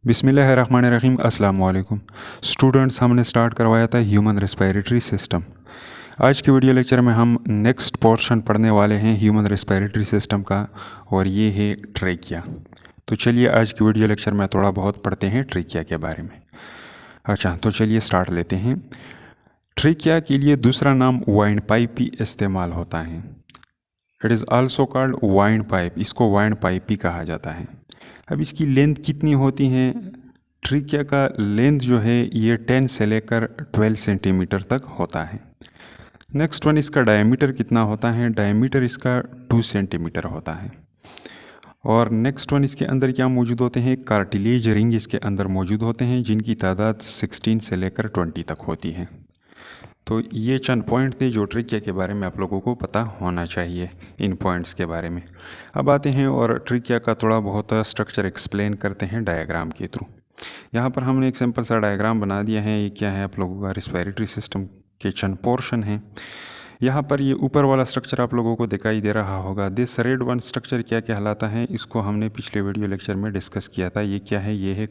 बिस्मिल्लाहिर्रहमानिर्रहीम अस्सलाम वालेकुम स्टूडेंट्स। हमने स्टार्ट करवाया था ह्यूमन रेस्पिरेटरी सिस्टम। आज के वीडियो लेक्चर में हम नेक्स्ट पोर्शन पढ़ने वाले हैं ह्यूमन रेस्पिरेटरी सिस्टम का, और ये है ट्रेकिया। तो चलिए आज के वीडियो लेक्चर में थोड़ा बहुत पढ़ते हैं ट्रेकिया के बारे में। अच्छा, तो चलिए स्टार्ट लेते हैं। ट्रेकिया के लिए दूसरा नाम वाइंड पाइप भी इस्तेमाल होता है। It is also called wind pipe. इसको वाइंड पाइप भी कहा जाता है। अब इसकी लेंथ कितनी होती है? ट्रेकिया का लेंथ जो है ये 10 से लेकर 12 सेंटीमीटर तक होता है। नेक्स्ट वन, इसका डायमीटर कितना होता है? डायमीटर इसका 2 सेंटीमीटर होता है। और नेक्स्ट वन, इसके अंदर क्या मौजूद होते हैं? कार्टिलेज रिंग इसके अंदर मौजूद होते हैं, जिनकी तादाद 16 से लेकर 20 तक होती है। तो ये चंद पॉइंट थे जो ट्रेकिया के बारे में आप लोगों को पता होना चाहिए, इन पॉइंट्स के बारे में। अब आते हैं और ट्रेकिया का थोड़ा बहुत स्ट्रक्चर एक्सप्लेन करते हैं डायग्राम के थ्रू। यहाँ पर हमने एक सिंपल सा डायग्राम बना दिया है। ये क्या है? आप लोगों का रेस्पिरेटरी सिस्टम के चंद पोर्शन है। यहाँ पर ये ऊपर वाला स्ट्रक्चर आप लोगों को दिखाई दे रहा होगा। दिस रेड वन स्ट्रक्चर क्या कहलाता है? इसको हमने पिछले वीडियो लेक्चर में डिस्कस किया था। ये क्या है? ये है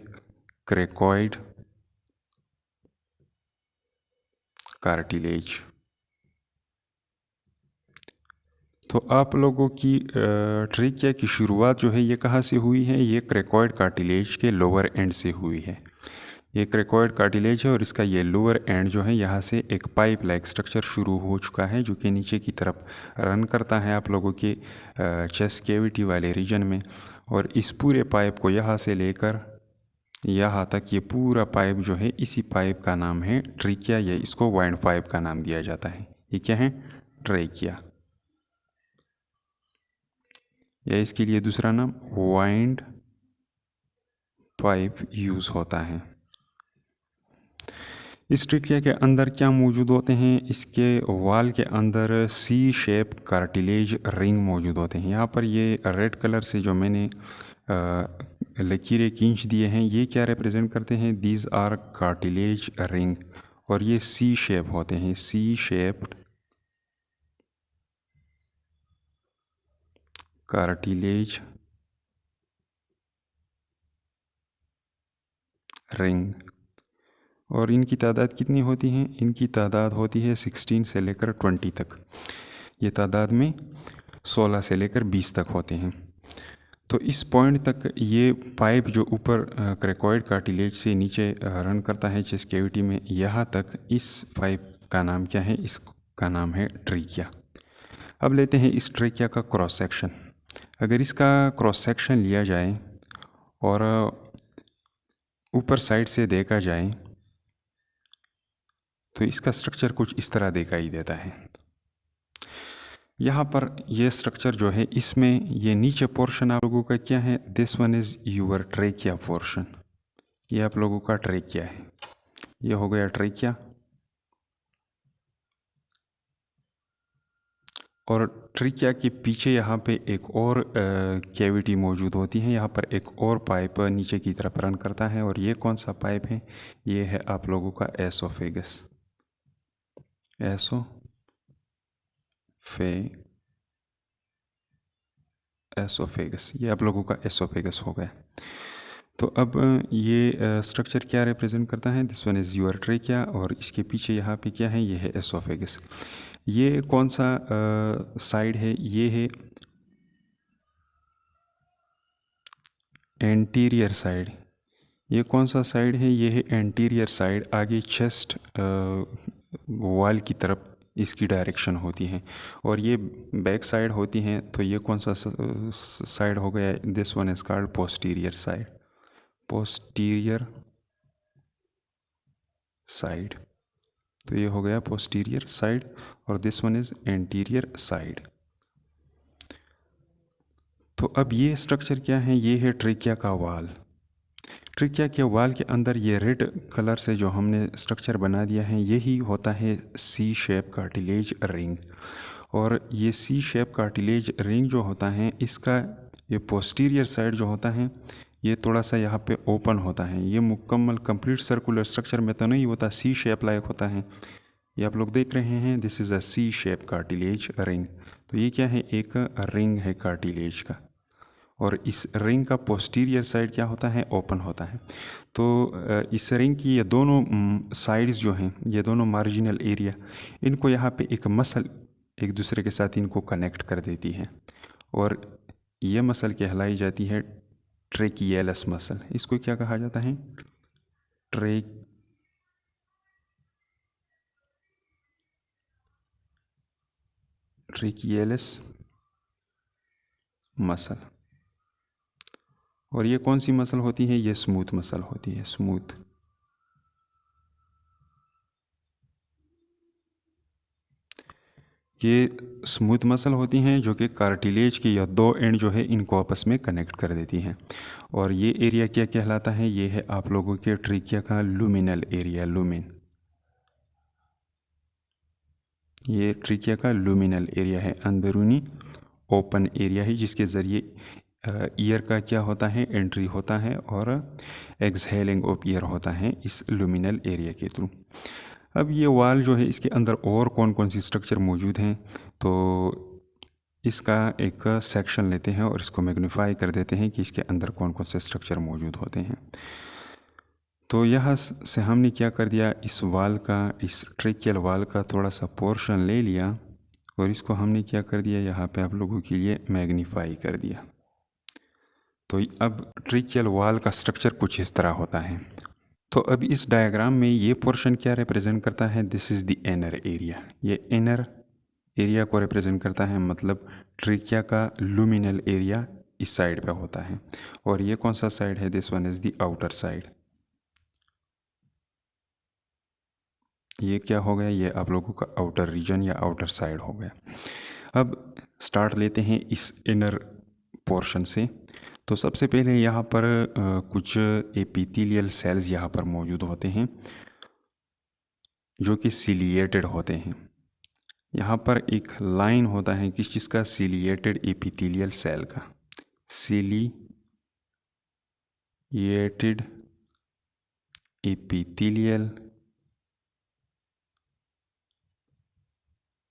क्रेकॉइड कार्टिलेज। तो आप लोगों की ट्रेकिया की शुरुआत जो है ये कहाँ से हुई है? ये क्रेकॉइड कार्टिलेज के लोअर एंड से हुई है। ये क्रेकॉइड कार्टिलेज है और इसका ये लोअर एंड जो है यहाँ से एक पाइप लाइक स्ट्रक्चर शुरू हो चुका है, जो कि नीचे की तरफ रन करता है आप लोगों के चेस्ट कैविटी वाले रीजन में। और इस पूरे पाइप को यहाँ से लेकर यहाँ तक, ये पूरा पाइप जो है, इसी पाइप का नाम है ट्रेकिया, या इसको वाइंड पाइप का नाम दिया जाता है। ये क्या है? ट्रेकिया, या इसके लिए दूसरा नाम वाइंड पाइप यूज़ होता है। इस ट्रेकिया के अंदर क्या मौजूद होते हैं? इसके वाल के अंदर सी शेप कार्टिलेज रिंग मौजूद होते हैं। यहाँ पर ये रेड कलर से जो मैंने लकीरें खींच दिए हैं, ये क्या रिप्रेजेंट करते हैं? दीज आर कार्टिलेज रिंग, और ये सी शेप होते हैं, सी शेप्ड कार्टिलेज रिंग। और इनकी तादाद कितनी होती है? इनकी तादाद होती है 16 से लेकर 20 तक। ये तादाद में 16 से लेकर 20 तक होते हैं। तो इस पॉइंट तक ये पाइप जो ऊपर क्रेकॉइड कार्टिलेज से नीचे रन करता है चेस्ट कैविटी में, यहाँ तक, इस पाइप का नाम क्या है? इसका नाम है ट्रेकिया। अब लेते हैं इस ट्रेकिया का क्रॉस सेक्शन। अगर इसका क्रॉस सेक्शन लिया जाए और ऊपर साइड से देखा जाए तो इसका स्ट्रक्चर कुछ इस तरह दिखाई देता है। यहाँ पर ये स्ट्रक्चर जो है, इसमें ये नीचे पोर्शन आप लोगों का क्या है? This one is your trachea portion. ये आप लोगों का ट्रेकिया है। ये हो गया ट्रेकिया। और ट्रेकिया के पीछे यहाँ पे एक और कैविटी मौजूद होती है। यहाँ पर एक और पाइप नीचे की तरफ रन करता है, और ये कौन सा पाइप है? ये है आप लोगों का एसोफेगस। एसोफेगस, ये आप लोगों का एसोफेगस हो गया। तो अब ये स्ट्रक्चर क्या रिप्रेजेंट करता है? This one is your trachea, और इसके पीछे यहाँ पे क्या है? ये है एसोफेगस। ये कौन सा साइड है? ये है एंटीरियर साइड। ये कौन सा साइड है? ये है एंटीरियर साइड। आगे चेस्ट वॉल की तरफ इसकी डायरेक्शन होती है, और ये बैक साइड होती हैं। तो ये कौन सा साइड हो गया? This one is called posterior side. Posterior side, तो ये हो गया पोस्टीरियर साइड, और this one is anterior side. तो अब ये स्ट्रक्चर क्या है? ये है ट्रेकिया का वाल। ट्रेकिया के वाल के अंदर ये रेड कलर से जो हमने स्ट्रक्चर बना दिया है, यही होता है सी शेप कार्टिलेज रिंग। और ये सी शेप कार्टिलेज रिंग जो होता है, इसका ये पोस्टीरियर साइड जो होता है, ये थोड़ा सा यहाँ पे ओपन होता है। ये मुकम्मल कंप्लीट सर्कुलर स्ट्रक्चर में तो नहीं होता, सी शेप लाइक होता है। ये आप लोग देख रहे हैं, this is a C shape cartilage ring. तो ये क्या है? एक रिंग है कार्टिलेज का। और इस रिंग का पोस्टीरियर साइड क्या होता है, ओपन होता है। तो इस रिंग की ये दोनों साइड्स जो हैं, ये दोनों मार्जिनल एरिया, इनको यहाँ पे एक मसल एक दूसरे के साथ इनको कनेक्ट कर देती है और ये मसल कहलाई जाती है ट्रेकियलस मसल। इसको क्या कहा जाता है, ट्रेकियलस मसल। और ये कौन सी मसल होती है, ये स्मूथ मसल होती है, स्मूथ। ये स्मूथ मसल होती हैं जो कि कार्टिलेज के या दो एंड जो है इनको आपस में कनेक्ट कर देती हैं। और ये एरिया क्या कहलाता है, ये है आप लोगों के ट्रिकिया का लुमिनल एरिया, लुमिन। ये ट्रिकिया का लुमिनल एरिया है, अंदरूनी ओपन एरिया है जिसके ज़रिए ईयर का क्या होता है, एंट्री होता है और एक्सहेलिंग ऑफ ईयर होता है इस लुमिनल एरिया के थ्रू। अब ये वाल जो है इसके अंदर और कौन कौन सी स्ट्रक्चर मौजूद हैं, तो इसका एक सेक्शन लेते हैं और इसको मैग्नीफाई कर देते हैं कि इसके अंदर कौन कौन से स्ट्रक्चर मौजूद होते हैं। तो यहाँ से हमने क्या कर दिया, इस वाल का, इस ट्रेकियल वाल का थोड़ा सा पोर्शन ले लिया और इसको हमने क्या कर दिया, यहाँ पे आप लोगों के लिए मैग्नीफाई कर दिया। तो अब ट्रेकियल वाल का स्ट्रक्चर कुछ इस तरह होता है। तो अब इस डायग्राम में ये पोर्शन क्या रिप्रेजेंट करता है, this is the inner area. ये इनर एरिया को रिप्रेजेंट करता है, मतलब ट्रिकिया का लुमिनल एरिया इस साइड पे होता है। और ये कौन सा साइड है, this one is the outer side. ये क्या हो गया, ये आप लोगों का आउटर रीजन या आउटर साइड हो गया। अब स्टार्ट लेते हैं इस इनर पोर्शन से। तो सबसे पहले यहाँ पर कुछ एपिथेलियल सेल्स यहाँ पर मौजूद होते हैं जो कि सिलिएटेड होते हैं। यहाँ पर एक लाइन होता है किस चीज़ का, सिलिएटेड एपिथेलियल सेल का, सिलिएटेड एपिथेलियल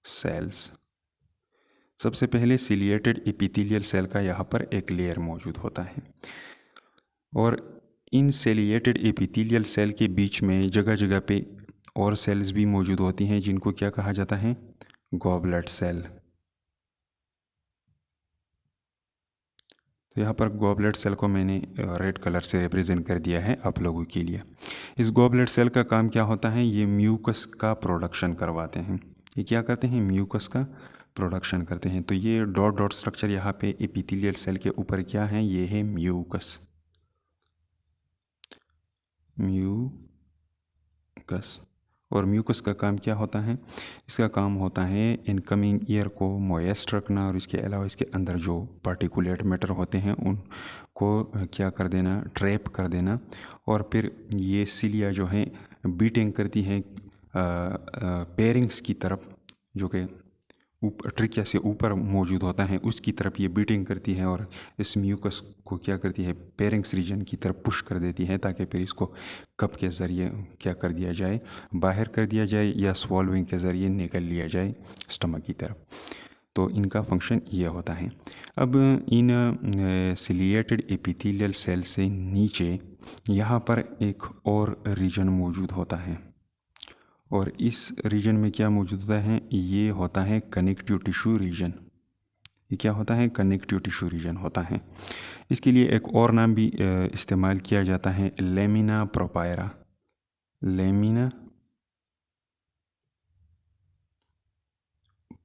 सेल्स। सबसे पहले सिलिएटेड एपिथेलियल सेल का यहाँ पर एक लेयर मौजूद होता है और इन सिलिएटेड एपिथेलियल सेल के बीच में जगह जगह पे और सेल्स भी मौजूद होती हैं जिनको क्या कहा जाता है, गॉबलेट सेल। तो यहाँ पर गॉबलेट सेल को मैंने रेड कलर से रिप्रेजेंट कर दिया है आप लोगों के लिए। इस गॉबलेट सेल का काम क्या होता है, ये म्यूकस का प्रोडक्शन करवाते हैं। ये क्या करते हैं, म्यूकस का प्रोडक्शन करते हैं। तो ये डॉट डॉट स्ट्रक्चर यहाँ पे एपिथेलियल सेल के ऊपर क्या है, ये है म्यूकस, म्यूकस। और म्यूकस का काम क्या होता है, इसका काम होता है इनकमिंग ईयर को मॉइस्ट रखना और इसके अलावा इसके अंदर जो पार्टिकुलेट मैटर होते हैं उनको क्या कर देना, ट्रैप कर देना। और फिर ये सिलिया जो है बीटिंग करती हैं पेरिंग्स की तरफ, जो कि ट्रिकिया से ऊपर मौजूद होता है, उसकी तरफ ये बीटिंग करती है और इस म्यूकस को क्या करती है, पेरिंग्स रीजन की तरफ पुश कर देती है ताकि फिर इसको कप के ज़रिए क्या कर दिया जाए, बाहर कर दिया जाए या स्वॉल्विंग के ज़रिए निकल लिया जाए स्टमक की तरफ। तो इनका फंक्शन ये होता है। अब इन सिलिएटेड एपिथेलियल सेल से नीचे यहाँ पर एक और रीजन मौजूद होता है और इस रीजन में क्या मौजूद होता है, ये होता है कनेक्टिव टिश्यू रीजन। ये क्या होता है, कनेक्टिव टिश्यू रीजन होता है। इसके लिए एक और नाम भी इस्तेमाल किया जाता है, lamina propria, lamina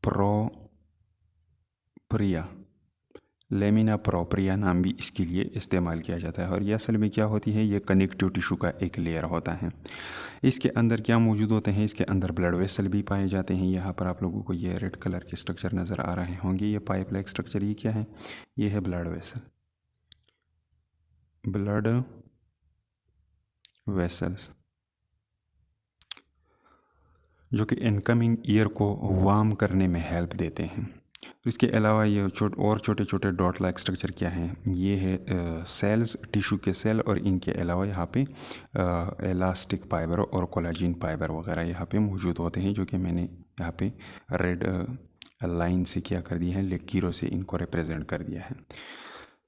propria, lamina propria नाम भी इसके लिए इस्तेमाल किया जाता है। और ये असल में क्या होती है, ये कनेक्टिव टिश्यू का एक लेयर होता है। इसके अंदर क्या मौजूद होते हैं, इसके अंदर ब्लड वेसल भी पाए जाते हैं। यहाँ पर आप लोगों को ये रेड कलर के स्ट्रक्चर नज़र आ रहे होंगे, ये पाइप लाइक स्ट्रक्चर, ये क्या है, ये है ब्लड वेसल, ब्लड वेसल्स, जो कि इनकमिंग ईयर को वार्म करने में हेल्प देते हैं। इसके अलावा ये छोटे छोटे डॉट लाइक स्ट्रक्चर क्या हैं, ये है सेल्स, टिश्यू के सेल, और इनके अलावा यहाँ पे इलास्टिक फाइबर और कोलाजिन फाइबर वगैरह यहाँ पे मौजूद होते हैं, जो कि मैंने यहाँ पे रेड लाइन से क्या कर दिया है, लकीरों से इनको रिप्रेजेंट कर दिया है।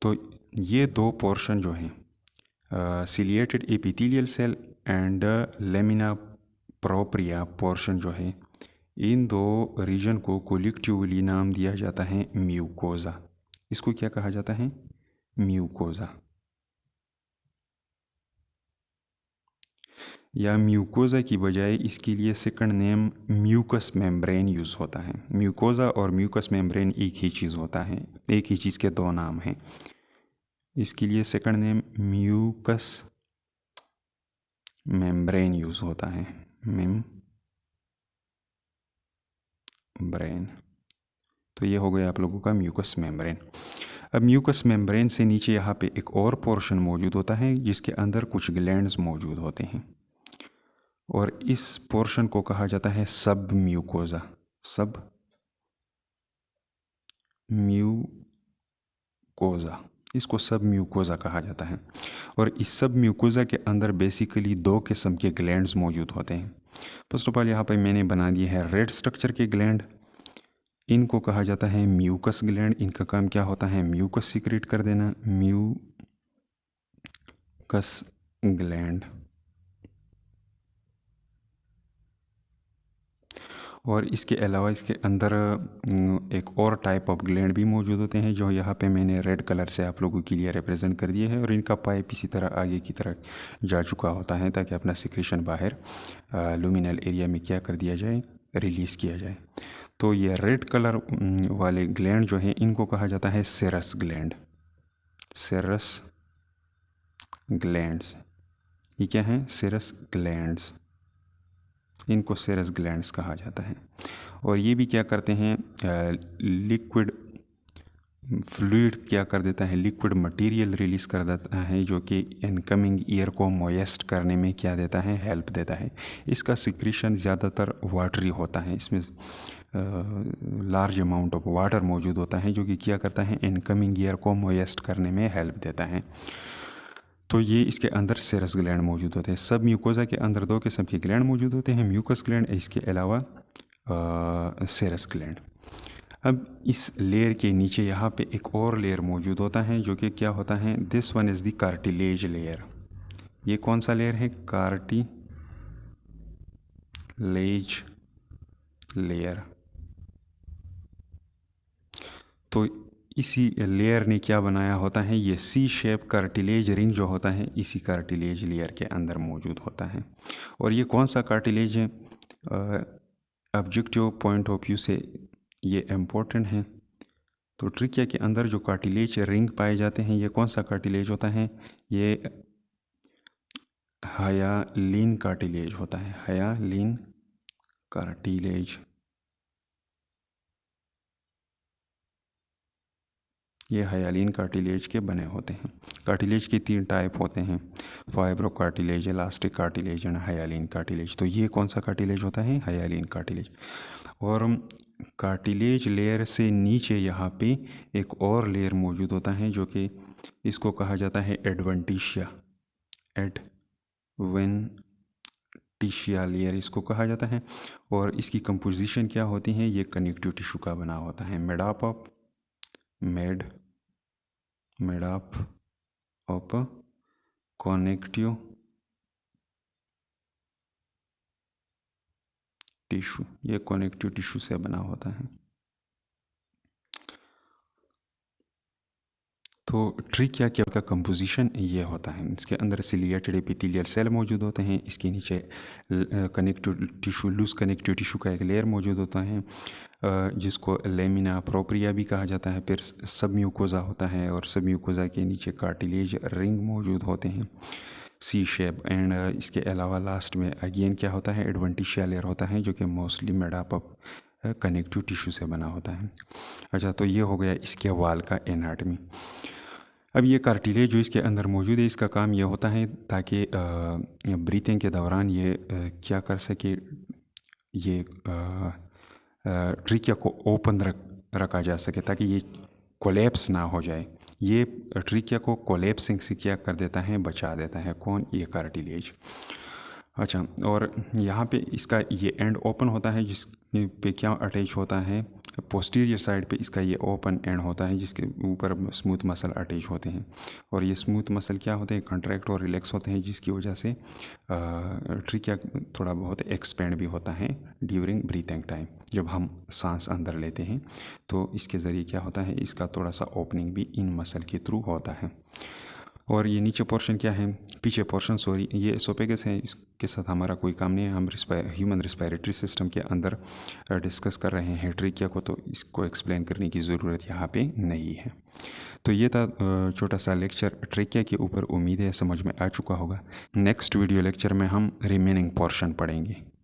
तो ये दो पोर्शन जो हैं ciliated epithelial cell and lamina propria portion जो है, इन दो रीजन को कोलिक्टिवली नाम दिया जाता है म्यूकोजा। इसको क्या कहा जाता है? म्यूकोजा या म्यूकोजा की बजाय इसके लिए second name mucus membrane use होता है। म्यूकोजा और म्यूकस मेम्ब्रेन एक ही चीज़ होता है, एक ही चीज़ के दो नाम हैं। इसके लिए second name mucus membrane use होता है, मेम्ब्रेन। तो ये हो गया आप लोगों का म्यूकस मेम्ब्रेन। अब म्यूकस मेम्ब्रेन से नीचे यहाँ पे एक और पोर्शन मौजूद होता है जिसके अंदर कुछ ग्लैंड्स मौजूद होते हैं, और इस पोर्शन को कहा जाता है सब म्यूकोजा। सब म्यूकोजा, इसको सब म्यूकोजा कहा जाता है। और इस सब म्यूकोजा के अंदर बेसिकली दो किस्म के ग्लैंड्स मौजूद होते हैं। फर्स्ट ऑफ ऑल यहाँ पे मैंने बना दिए है रेड स्ट्रक्चर के ग्लैंड, इनको कहा जाता है म्यूकस ग्लैंड। इनका काम क्या होता है? म्यूकस सीक्रेट कर देना, म्यूकस ग्लैंड। और इसके अलावा इसके अंदर एक और टाइप ऑफ ग्लैंड भी मौजूद होते हैं जो यहाँ पे मैंने रेड कलर से आप लोगों के लिए रिप्रेजेंट कर दिए हैं, और इनका पाइप इसी तरह आगे की तरह जा चुका होता है ताकि अपना सिक्रेशन बाहर लुमिनल एरिया में क्या कर दिया जाए? रिलीज़ किया जाए। तो ये रेड कलर वाले ग्लैंड जो हैं इनको कहा जाता है सेरस ग्लैंड। सेरस ग्लैंड्स, ये क्या हैं? सेरस ग्लैंड्स, इनको सेरस ग्लैंड्स कहा जाता है। और ये भी क्या करते हैं? लिक्विड फ्लूइड क्या कर देता है? लिक्विड मटेरियल रिलीज़ कर देता है जो कि इनकमिंग ईयर को मॉइस्ट करने में क्या देता है? हेल्प देता है। इसका सिक्रीशन ज़्यादातर वाटरी होता है, इसमें लार्ज अमाउंट ऑफ वाटर मौजूद होता है जो कि क्या करता है? इनकमिंग ईयर को मॉइस्ट करने में हेल्प देता है। तो ये इसके अंदर सेरस ग्लैंड मौजूद होते हैं। सब म्यूकोजा के अंदर दो किस्म के ग्लैंड मौजूद होते हैं, म्यूकस ग्लैंड, इसके अलावा सेरस ग्लैंड। अब इस लेयर के नीचे यहाँ पे एक और लेयर मौजूद होता है जो कि क्या होता है? This one is the cartilage layer. ये कौन सा लेयर है? Cartilage layer. तो इसी लेयर ने क्या बनाया होता है? ये सी शेप कार्टिलेज रिंग जो होता है इसी कार्टिलेज लेयर के अंदर मौजूद होता है। और ये कौन सा कार्टिलेज है? ऑब्जेक्टिव पॉइंट ऑफ व्यू से ये इम्पोर्टेंट है। तो ट्रिकिया के अंदर जो कार्टिलेज रिंग पाए जाते हैं ये कौन सा कार्टिलेज होता है? ये हायालिन कार्टिलेज होता है, हायालिन कार्टिलेज। ये हायालिन कार्टिलेज के बने होते हैं। कार्टिलेज के 3 टाइप होते हैं, fibro cartilage, elastic cartilage and hyaline cartilage. तो ये कौन सा कार्टिलेज होता है? Hyaline cartilage. और कार्टिलेज लेयर से नीचे यहाँ पे एक और लेयर मौजूद होता है जो कि इसको कहा जाता है एडवेंटिशिया। एडवेंटिशिया लेयर इसको कहा जाता है। और इसकी कंपोजिशन क्या होती है? ये कनेक्टिव टिश्यू का बना होता है, made up of connective tissue. ये कनेक्टिव टिश्यू से बना होता है। तो ट्री क्या का कंपोजिशन ये होता है। इसके अंदर सिलिएटेड एपिथेलियल सेल मौजूद होते हैं, इसके नीचे connective tissue, loose connective tissue का एक लेयर मौजूद होता है जिसको लेमिना प्रोप्रिया भी कहा जाता है। फिर सब म्यूकोजा होता है और सब म्यूकोजा के नीचे कार्टिलेज रिंग मौजूद होते हैं सी शेप। एंड इसके अलावा लास्ट में अगेन क्या होता है? एडवेंटिशिया लेयर होता है जो कि mostly made up of connective tissue से बना होता है। अच्छा, तो ये हो गया इसके वाल का एनाटमी। अब ये कार्टिलेज जो इसके अंदर मौजूद है इसका काम ये होता है ताकि ब्रीथिंग के दौरान ये क्या कर सके, ये ट्रिकिया को ओपन रखा जा सके ताकि ये कोलैप्स ना हो जाए। ये ट्रिकिया को कोलैप्सिंग से क्या कर देता है? बचा देता है। कौन? ये कार्टिलेज। अच्छा, और यहाँ पे इसका ये एंड ओपन होता है जिस पे क्या अटैच होता है? पोस्टीरियर साइड पे इसका ये ओपन एंड होता है जिसके ऊपर स्मूथ मसल अटैच होते हैं, और ये स्मूथ मसल क्या होते हैं, कंट्रैक्ट और रिलैक्स होते हैं, जिसकी वजह से ट्रिकिया थोड़ा बहुत एक्सपेंड भी होता है ड्यूरिंग ब्रीथिंग टाइम। जब हम सांस अंदर लेते हैं तो इसके ज़रिए क्या होता है, इसका थोड़ा सा ओपनिंग भी इन मसल के थ्रू होता है। और ये नीचे पोर्शन क्या है, पीछे पोर्शन सॉरी, ये एसोफेगस है, इसके साथ हमारा कोई काम नहीं है। हम ह्यूमन रिस्पायरेटरी सिस्टम के अंदर डिस्कस कर रहे हैं ट्रिकिया को, तो इसको एक्सप्लेन करने की ज़रूरत यहाँ पे नहीं है। तो ये था छोटा सा लेक्चर ट्रिकिया के ऊपर। उम्मीद है समझ में आ चुका होगा। नेक्स्ट वीडियो लेक्चर में हम रिमेनिंग पोर्शन पढ़ेंगे।